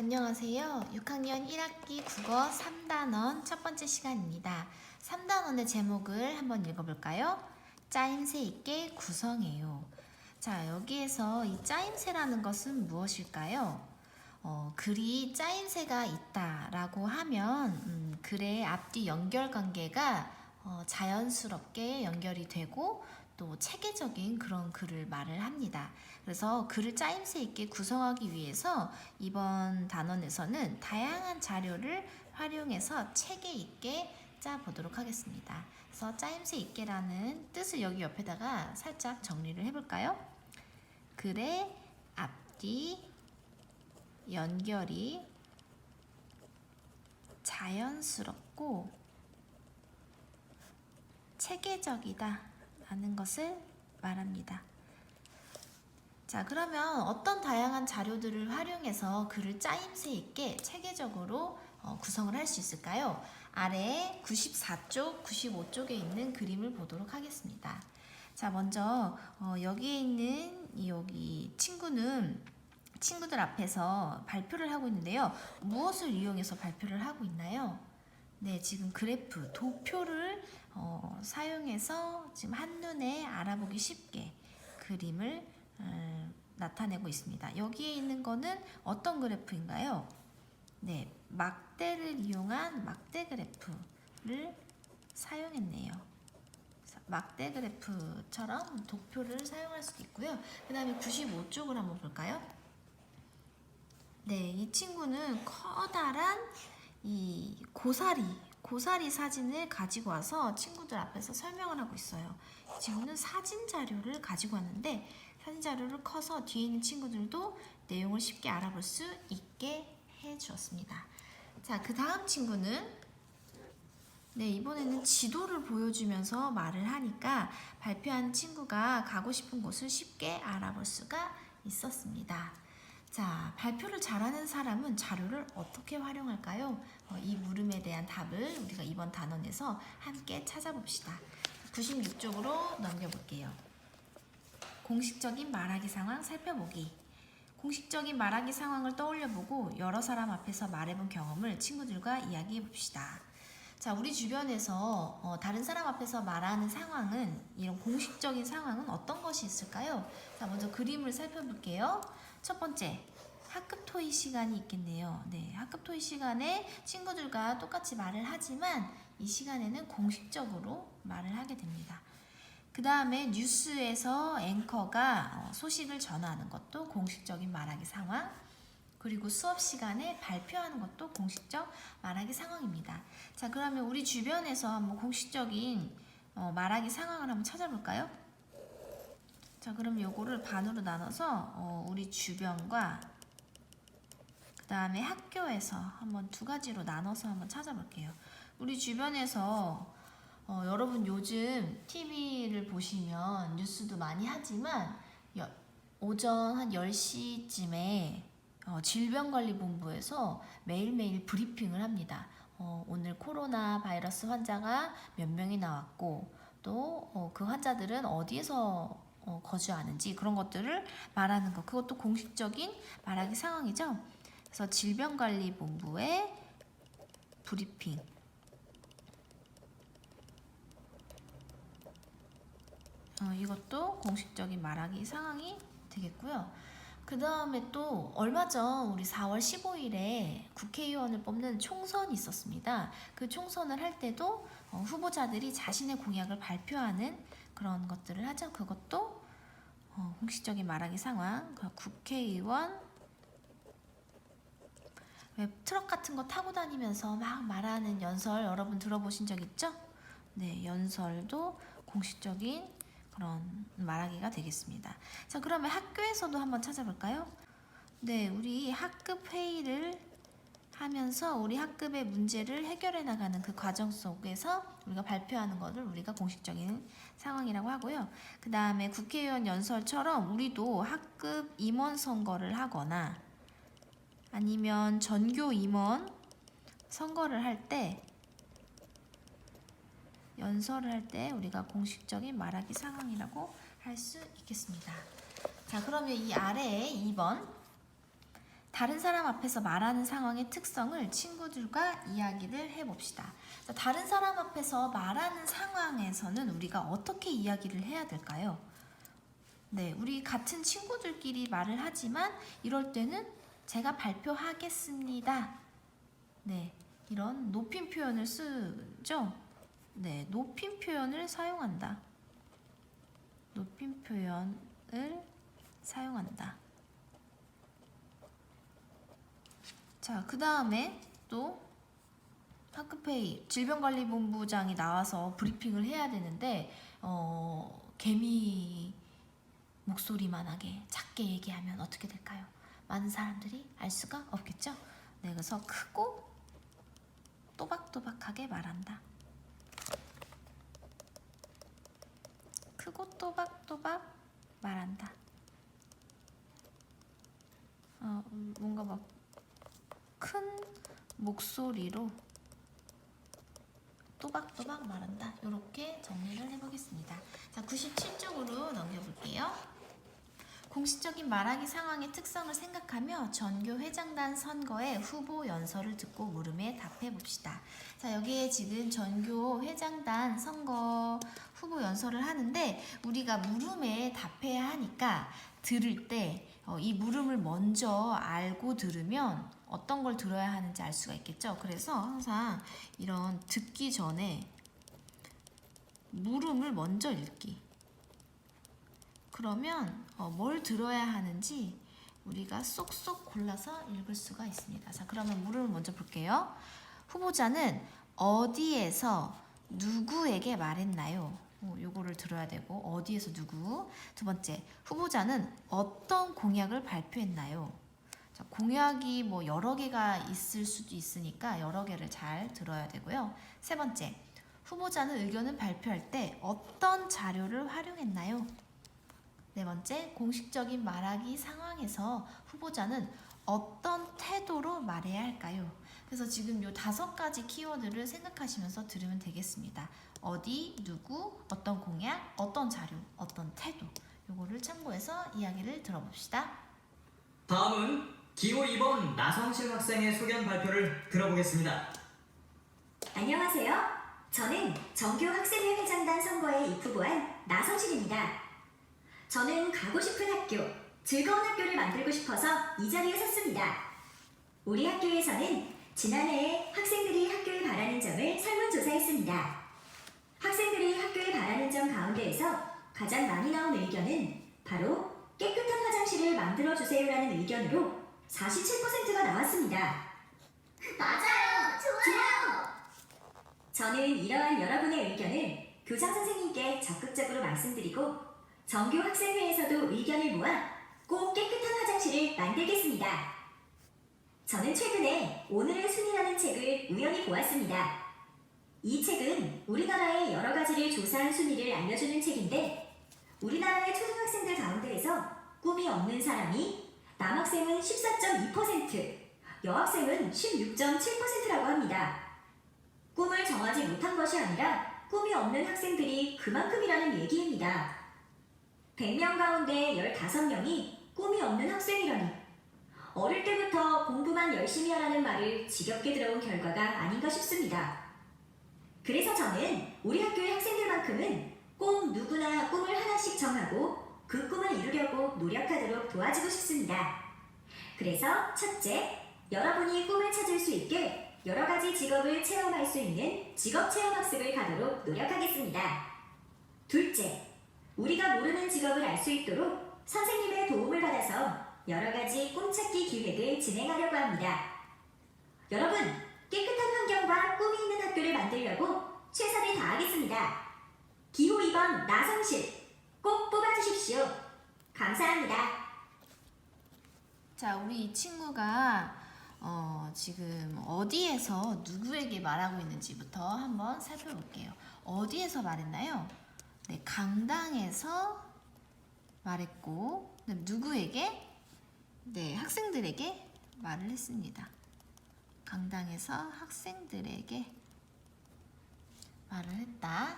안녕하세요. 6학년 1학기 국어 3단원 첫 번째 시간입니다. 3단원의 제목을 한번 읽어볼까요? 짜임새 있게 구성해요. 자, 여기에서 이 짜임새라는 것은 무엇일까요? 글이 짜임새가 있다라고 하면 글의 앞뒤 연결관계가 자연스럽게 연결이 되고 또 체계적인 그런 글을 말을 합니다. 그래서 글을 짜임새 있게 구성하기 위해서 이번 단원에서는 다양한 자료를 활용해서 체계 있게 짜보도록 하겠습니다. 그래서 짜임새 있게라는 뜻을 여기 옆에다가 살짝 정리를 해볼까요? 글의 앞뒤 연결이 자연스럽고 체계적이다 라는 것을 말합니다. 자, 그러면 어떤 다양한 자료들을 활용해서 글을 짜임새 있게 체계적으로 구성을 할 수 있을까요? 아래 94쪽, 95쪽에 있는 그림을 보도록 하겠습니다. 자, 먼저 여기에 있는 여기 친구들 앞에서 발표를 하고 있는데요. 무엇을 이용해서 발표를 하고 있나요? 네, 지금 그래프, 도표를 사용해서 지금 한눈에 알아보기 쉽게 그림을 나타내고 있습니다. 여기에 있는 거는 어떤 그래프인가요? 네, 막대를 이용한 막대 그래프를 사용했네요. 막대 그래프처럼 도표를 사용할 수도 있고요. 그 다음에 95쪽을 한번 볼까요? 네, 이 친구는 커다란 이 고사리 사진을 가지고 와서 친구들 앞에서 설명을 하고 있어요. 이 친구는 사진 자료를 가지고 왔는데 사진 자료를 커서 뒤에 있는 친구들도 내용을 쉽게 알아볼 수 있게 해 주었습니다. 자, 그 다음 친구는 이번에는 지도를 보여주면서 말을 하니까 발표하는 친구가 가고 싶은 곳을 쉽게 알아볼 수가 있었습니다. 자, 발표를 잘하는 사람은 자료를 어떻게 활용할까요? 이 물음에 대한 답을 우리가 이번 단원에서 함께 찾아봅시다. 96쪽으로 넘겨볼게요. 공식적인 말하기 상황 살펴보기. 공식적인 말하기 상황을 떠올려보고 여러 사람 앞에서 말해본 경험을 친구들과 이야기해봅시다. 자, 우리 주변에서 다른 사람 앞에서 말하는 상황은, 이런 공식적인 상황은 어떤 것이 있을까요? 자, 먼저 그림을 살펴볼게요. 첫 번째, 학급 토의 시간이 있겠네요. 네, 학급 토의 시간에 친구들과 똑같이 말을 하지만 이 시간에는 공식적으로 말을 하게 됩니다. 그 다음에 뉴스에서 앵커가 소식을 전하는 것도 공식적인 말하기 상황, 그리고 수업 시간에 발표하는 것도 공식적 말하기 상황입니다. 자, 그러면 우리 주변에서 한번 공식적인 말하기 상황을 한번 찾아볼까요? 자, 그럼 요거를 반으로 나눠서 우리 주변과 그 다음에 학교에서 한번 두 가지로 나눠서 한번 찾아볼게요. 우리 주변에서 여러분 요즘 TV를 보시면 뉴스도 많이 하지만 오전 한 10시쯤에 질병관리본부에서 매일매일 브리핑을 합니다. 오늘 코로나 바이러스 환자가 몇 명이 나왔고 또 그 환자들은 어디에서 거주하는지 그런 것들을 말하는 것, 그것도 공식적인 말하기 상황이죠. 그래서 질병관리본부의 브리핑, 이것도 공식적인 말하기 상황이 되겠고요. 그 다음에 또 얼마 전 우리 4월 15일에 국회의원을 뽑는 총선이 있었습니다. 그 총선을 할 때도 후보자들이 자신의 공약을 발표하는 그런 것들을 하죠. 그것도 공식적인 말하기 상황. 국회의원 왜 트럭 같은 거 타고 다니면서 막 말하는 연설 여러분 들어보신 적 있죠? 네, 연설도 공식적인 그런 말하기가 되겠습니다. 자, 그러면 학교에서도 한번 찾아볼까요? 네, 우리 학급 회의를 하면서 우리 학급의 문제를 해결해 나가는 그 과정 속에서 우리가 발표하는 것을 우리가 공식적인 상황이라고 하고요. 그 다음에 국회의원 연설처럼 우리도 학급 임원 선거를 하거나 아니면 전교 임원 선거를 할 때, 연설을 할 때 우리가 공식적인 말하기 상황이라고 할 수 있겠습니다. 자, 그러면 이 아래에 2번 다른 사람 앞에서 말하는 상황의 특성을 친구들과 이야기를 해봅시다. 자, 다른 사람 앞에서 말하는 상황에서는 우리가 어떻게 이야기를 해야 될까요? 네, 우리 같은 친구들끼리 말을 하지만 이럴 때는 제가 발표하겠습니다. 네, 이런 높임 표현을 쓰죠. 네, 높임 표현을 사용한다. 높임 표현을 사용한다. 자, 그 다음에 또 학급회의, 질병관리본부장이 나와서 브리핑을 해야 되는데 개미 목소리만하게 작게 얘기하면 어떻게 될까요? 많은 사람들이 알 수가 없겠죠? 네, 그래서 크고 또박또박하게 말한다. 크고 또박또박 말한다. 뭔가 막 큰 목소리로 또박또박 말한다. 이렇게 정리를 해보겠습니다. 자, 97쪽으로 넘겨볼게요. 공식적인 말하기 상황의 특성을 생각하며 전교회장단 선거의 후보 연설을 듣고 물음에 답해봅시다. 자, 여기에 지금 전교회장단 선거 후보 연설을 하는데 우리가 물음에 답해야 하니까 들을 때 이 물음을 먼저 알고 들으면 어떤 걸 들어야 하는지 알 수가 있겠죠. 그래서 항상 이런 듣기 전에 물음을 먼저 읽기. 그러면 뭘 들어야 하는지 우리가 쏙쏙 골라서 읽을 수가 있습니다. 자, 그러면 물음을 먼저 볼게요. 후보자는 어디에서 누구에게 말했나요? 요거를 들어야 되고 어디에서 누구. 두 번째, 후보자는 어떤 공약을 발표했나요? 자, 공약이 뭐 여러 개가 있을 수도 있으니까 여러 개를 잘 들어야 되고요. 세 번째, 후보자는 의견을 발표할 때 어떤 자료를 활용했나요? 네 번째, 공식적인 말하기 상황에서 후보자는 어떤 태도로 말해야 할까요? 그래서 지금 요 5가지 키워드를 생각하시면서 들으면 되겠습니다. 어디, 누구, 어떤 공약, 어떤 자료, 어떤 태도. 요거를 참고해서 이야기를 들어봅시다. 다음은 기호 2번 나성실 학생의 소견 발표를 들어보겠습니다. 안녕하세요. 저는 정교 학생회 회장단 선거에 입후보한 나성실입니다. 저는 가고 싶은 학교, 즐거운 학교를 만들고 싶어서 이 자리에 섰습니다. 우리 학교에서는 지난해에 학생들이 학교에 바라는 점을 설문조사했습니다. 학생들이 학교에 바라는 점 가운데에서 가장 많이 나온 의견은 바로 깨끗한 화장실을 만들어주세요라는 의견으로 47%가 나왔습니다. 맞아요! 좋아요! 저는 이러한 여러분의 의견을 교장 선생님께 적극적으로 말씀드리고 정교 학생회에서도 의견을 모아 꼭 깨끗한 화장실을 만들겠습니다. 저는 최근에 오늘의 순위라는 책을 우연히 보았습니다. 이 책은 우리나라의 여러 가지를 조사한 순위를 알려주는 책인데 우리나라의 초등학생들 가운데에서 꿈이 없는 사람이 남학생은 14.2%, 여학생은 16.7%라고 합니다. 꿈을 정하지 못한 것이 아니라 꿈이 없는 학생들이 그만큼이라는 얘기입니다. 100명 가운데 15명이 꿈이 없는 학생이라니 어릴 때부터 공부만 열심히 하라는 말을 지겹게 들어온 결과가 아닌가 싶습니다. 그래서 저는 우리 학교의 학생들만큼은 꼭 누구나 꿈을 하나씩 정하고 그 꿈을 이루려고 노력하도록 도와주고 싶습니다. 그래서 첫째, 여러분이 꿈을 찾을 수 있게 여러 가지 직업을 체험할 수 있는 직업체험학습을 가도록 노력하겠습니다. 둘째, 우리가 모르는 직업을 알 수 있도록 선생님의 도움을 받아서 여러 가지 꿈찾기 기획을 진행하려고 합니다. 여러분, 깨끗한 환경과 꿈이 있는 학교를 만들려고 최선을 다하겠습니다. 기호 2번 나성실 꼭 뽑아주십시오. 감사합니다. 자, 우리 이 친구가 지금 어디에서 누구에게 말하고 있는지부터 한번 살펴볼게요. 어디에서 말했나요? 네, 강당에서 말했고 누구에게? 네, 학생들에게 말을 했습니다. 강당에서 학생들에게 말을 했다.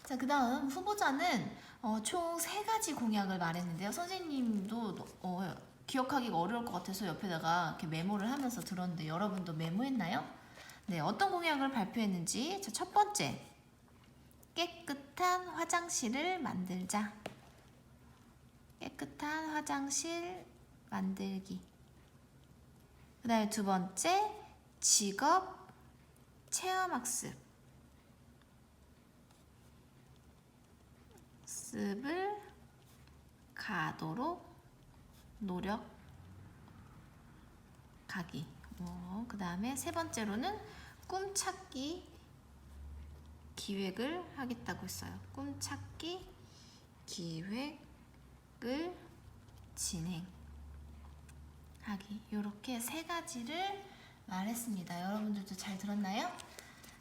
자, 그 다음 후보자는 총 3가지 공약을 말했는데요. 선생님도 기억하기가 어려울 것 같아서 옆에다가 이렇게 메모를 하면서 들었는데 여러분도 메모했나요? 네, 어떤 공약을 발표했는지. 자, 첫 번째, 깨끗한 화장실을 만들자. 깨끗한 화장실 만들기. 그 다음에 두 번째, 직업 체험학습. 습을 가도록 노력하기. 그 다음에 세 번째로는 꿈찾기 기획을 하겠다고 했어요. 꿈찾기 기획을 진행하기. 이렇게 세 가지를 말했습니다. 여러분들도 잘 들었나요?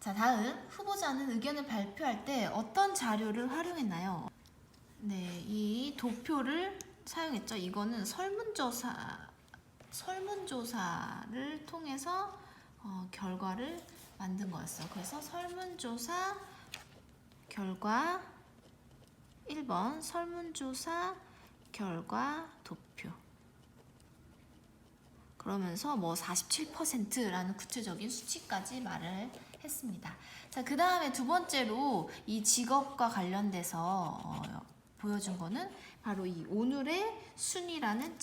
자, 다음 후보자는 의견을 발표할 때 어떤 자료를 활용했나요? 네, 이 도표를 사용했죠. 이거는 설문조사를 통해서 결과를 만든 거였어요. 그래서 설문조사 결과 1번 설문조사 결과 도표. 그러면서 뭐 47%라는 구체적인 수치까지 말을 했습니다. 자, 그 다음에 두 번째로 이 직업과 관련돼서 보여준 거는 바로 이 오늘의 순위라는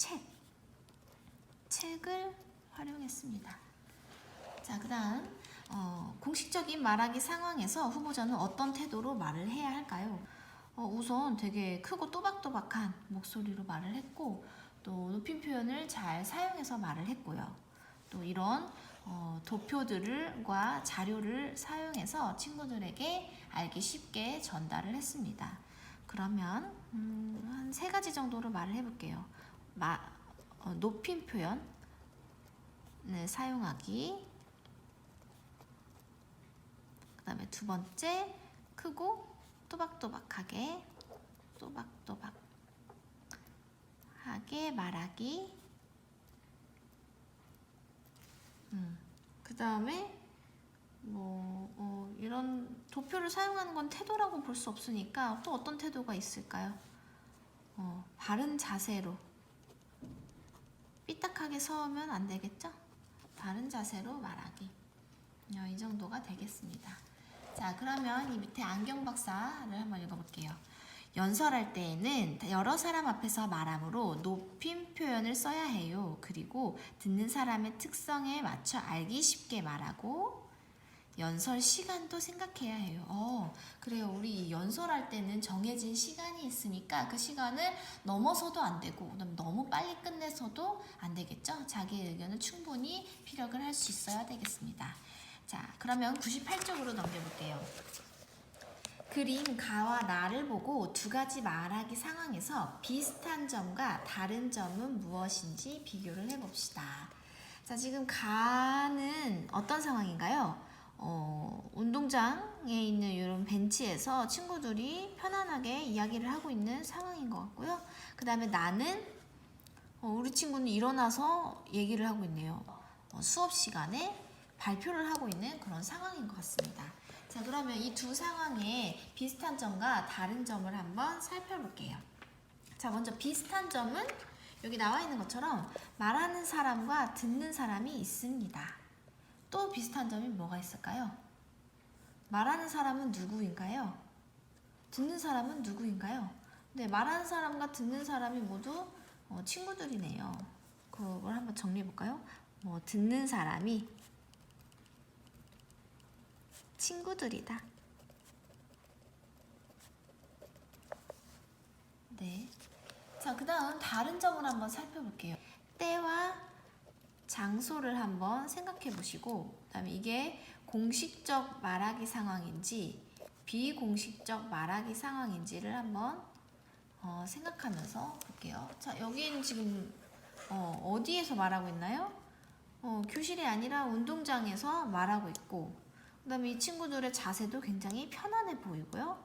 책을 활용했습니다. 자, 그 다음 공식적인 말하기 상황에서 후보자는 어떤 태도로 말을 해야 할까요? 우선 되게 크고 또박또박한 목소리로 말을 했고, 또 높임 표현을 잘 사용해서 말을 했고요. 또 이런 도표들과 자료를 사용해서 친구들에게 알기 쉽게 전달을 했습니다. 그러면 한 세 가지 정도로 말을 해볼게요. 높임 표현을 사용하기. 그 다음에 두 번째, 크고 또박또박하게 말하기. 그 다음에 이런 도표를 사용하는 건 태도라고 볼 수 없으니까 또 어떤 태도가 있을까요? 바른 자세로. 삐딱하게 서면 안 되겠죠? 바른 자세로 말하기. 이 정도가 되겠습니다. 자, 그러면 이 밑에 안경 박사를 한번 읽어볼게요. 연설할 때에는 여러 사람 앞에서 말하므로 높임 표현을 써야 해요. 그리고 듣는 사람의 특성에 맞춰 알기 쉽게 말하고 연설 시간도 생각해야 해요. 그래요. 우리 연설할 때는 정해진 시간이 있으니까 그 시간을 넘어서도 안 되고 너무 빨리 끝내서도 안 되겠죠. 자기의 의견을 충분히 피력을 할 수 있어야 되겠습니다. 자, 그러면 98쪽으로 넘겨볼게요. 그림 가와 나를 보고 두 가지 말하기 상황에서 비슷한 점과 다른 점은 무엇인지 비교를 해봅시다. 자, 지금 가는 어떤 상황인가요? 운동장에 있는 이런 벤치에서 친구들이 편안하게 이야기를 하고 있는 상황인 것 같고요. 그 다음에 나는 우리 친구는 일어나서 얘기를 하고 있네요. 수업 시간에 발표를 하고 있는 그런 상황인 것 같습니다. 자, 그러면 이 두 상황의 비슷한 점과 다른 점을 한번 살펴볼게요. 자, 먼저 비슷한 점은 여기 나와 있는 것처럼 말하는 사람과 듣는 사람이 있습니다. 또 비슷한 점이 뭐가 있을까요? 말하는 사람은 누구인가요? 듣는 사람은 누구인가요? 네, 말하는 사람과 듣는 사람이 모두 친구들이네요. 그걸 한번 정리해볼까요? 듣는 사람이 친구들이다. 네. 자, 그 다음 다른 점을 한번 살펴볼게요. 때와 장소를 한번 생각해 보시고, 그 다음에 이게 공식적 말하기 상황인지 비공식적 말하기 상황인지를 한번 생각하면서 볼게요. 자, 여기는 지금 어디에서 말하고 있나요? 교실이 아니라 운동장에서 말하고 있고, 그 다음에 이 친구들의 자세도 굉장히 편안해 보이고요.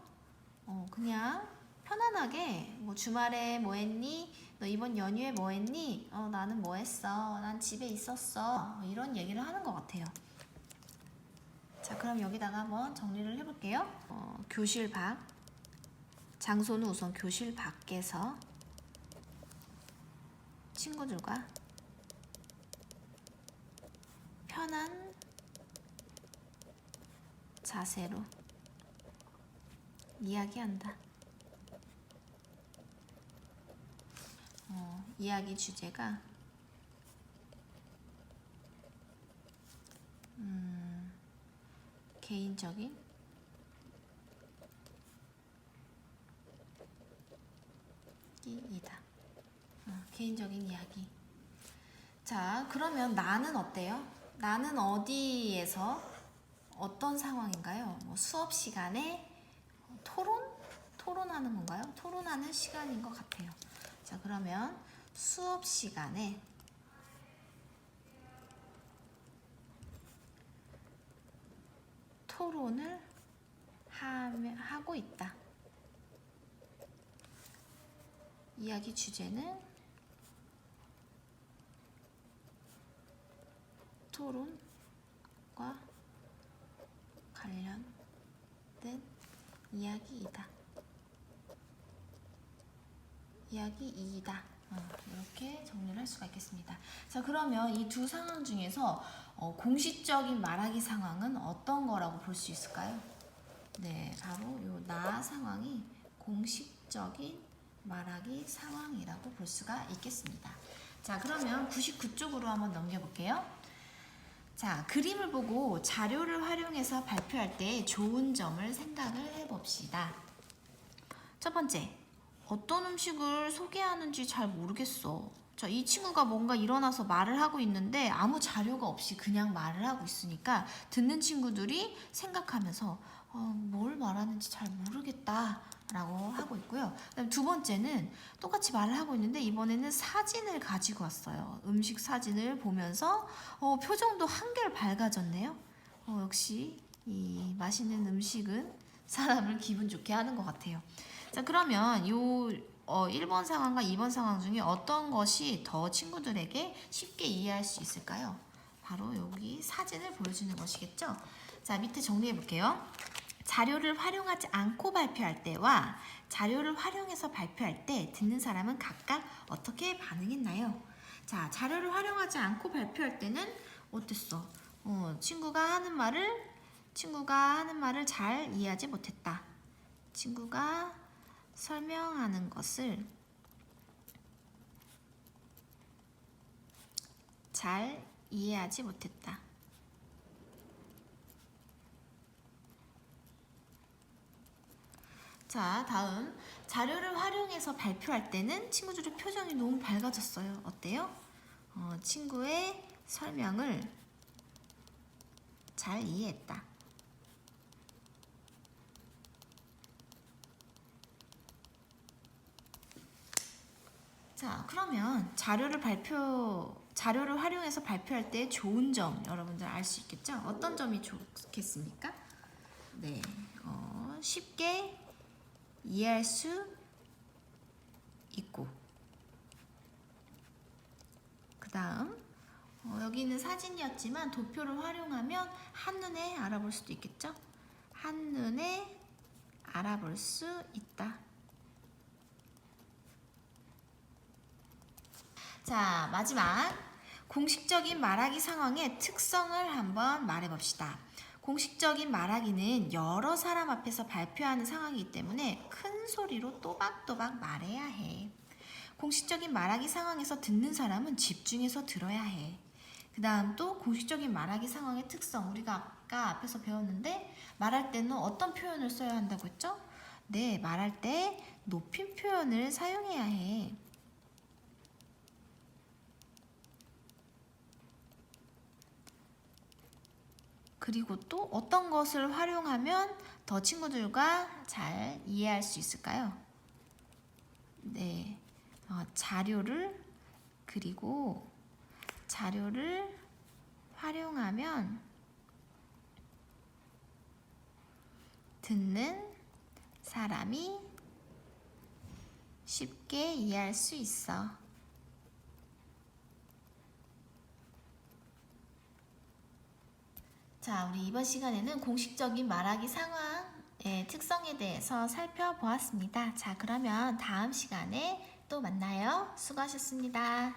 그냥 편안하게 주말에 뭐 했니? 너 이번 연휴에 뭐 했니? 나는 뭐 했어? 난 집에 있었어. 이런 얘기를 하는 것 같아요. 자, 그럼 여기다가 한번 정리를 해볼게요. 교실 밖. 장소는 우선 교실 밖에서 친구들과 편한 자세로 이야기한다. 이야기 주제가 개인적인 이다. 개인적인 이야기. 자, 그러면 나는 어때요? 나는 어디에서 어떤 상황인가요? 뭐 수업 시간에 토론하는 건가요? 토론하는 시간인 것 같아요. 자, 그러면 수업 시간에 토론을 하고 있다. 이야기 주제는 토론과 관련된 이야기이다. 이야기이다. 이렇게 정리를 할 수가 있겠습니다. 자, 그러면 이 두 상황 중에서 공식적인 말하기 상황은 어떤 거라고 볼 수 있을까요? 네, 바로 요 나 상황이 공식적인 말하기 상황이라고 볼 수가 있겠습니다. 자, 그러면 99쪽으로 한번 넘겨볼게요. 자, 그림을 보고 자료를 활용해서 발표할 때 좋은 점을 생각을 해봅시다. 첫 번째, 어떤 음식을 소개하는지 잘 모르겠어. 자, 이 친구가 뭔가 일어나서 말을 하고 있는데 아무 자료가 없이 그냥 말을 하고 있으니까 듣는 친구들이 생각하면서 뭘 말하는지 잘 모르겠다 라고 하고 있고요. 그다음 두 번째는 똑같이 말을 하고 있는데 이번에는 사진을 가지고 왔어요. 음식 사진을 보면서 표정도 한결 밝아졌네요. 역시 이 맛있는 음식은 사람을 기분 좋게 하는 것 같아요. 자, 그러면 요 1번 상황과 2번 상황 중에 어떤 것이 더 친구들에게 쉽게 이해할 수 있을까요? 바로 여기 사진을 보여주는 것이겠죠? 자, 밑에 정리해 볼게요. 자료를 활용하지 않고 발표할 때와 자료를 활용해서 발표할 때 듣는 사람은 각각 어떻게 반응했나요? 자, 자료를 활용하지 않고 발표할 때는 어땠어? 친구가 하는 말을 잘 이해하지 못했다. 친구가 설명하는 것을 잘 이해하지 못했다. 자, 다음 자료를 활용해서 발표할 때는 친구들의 표정이 너무 밝아졌어요. 어때요? 친구의 설명을 잘 이해했다. 자, 그러면 자료를 활용해서 발표할 때 좋은 점 여러분들 알 수 있겠죠? 어떤 점이 좋겠습니까? 네, 쉽게 이해할 수 있고, 그 다음 여기 있는 사진이었지만 도표를 활용하면 한눈에 알아볼 수도 있겠죠? 한눈에 알아볼 수 있다. 자, 마지막 공식적인 말하기 상황의 특성을 한번 말해봅시다. 공식적인 말하기는 여러 사람 앞에서 발표하는 상황이기 때문에 큰 소리로 또박또박 말해야 해. 공식적인 말하기 상황에서 듣는 사람은 집중해서 들어야 해. 그 다음 또 공식적인 말하기 상황의 특성, 우리가 아까 앞에서 배웠는데 말할 때는 어떤 표현을 써야 한다고 했죠? 네, 말할 때 높임 표현을 사용해야 해. 그리고 또 어떤 것을 활용하면 더 친구들과 잘 이해할 수 있을까요? 네, 자료를 활용하면 듣는 사람이 쉽게 이해할 수 있어. 자, 우리 이번 시간에는 공식적인 말하기 상황의 특성에 대해서 살펴보았습니다. 자, 그러면 다음 시간에 또 만나요. 수고하셨습니다.